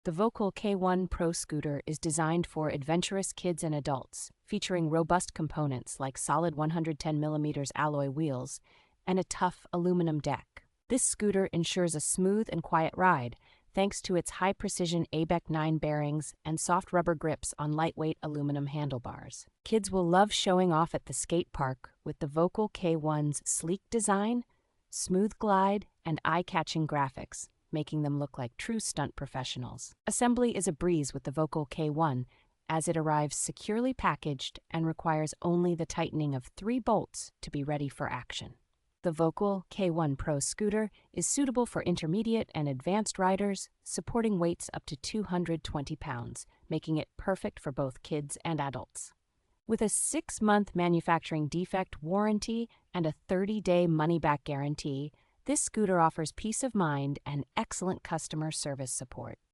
The VOKUL K1 Pro Scooter is designed for adventurous kids and adults, featuring robust components like solid 110mm alloy wheels and a tough aluminum deck. This scooter ensures a smooth and quiet ride thanks to its high-precision ABEC 9 bearings and soft rubber grips on lightweight aluminum handlebars. Kids will love showing off at the skate park with the VOKUL K1's sleek design, smooth glide, and eye-catching graphics, making them look like true stunt professionals. Assembly is a breeze with the VOKUL K1, as it arrives securely packaged and requires only the tightening of 3 bolts to be ready for action. The VOKUL K1 Pro Scooter is suitable for intermediate and advanced riders, supporting weights up to 220 pounds, making it perfect for both kids and adults. With a 6-month manufacturing defect warranty and a 30-day money-back guarantee, this scooter offers peace of mind and excellent customer service support.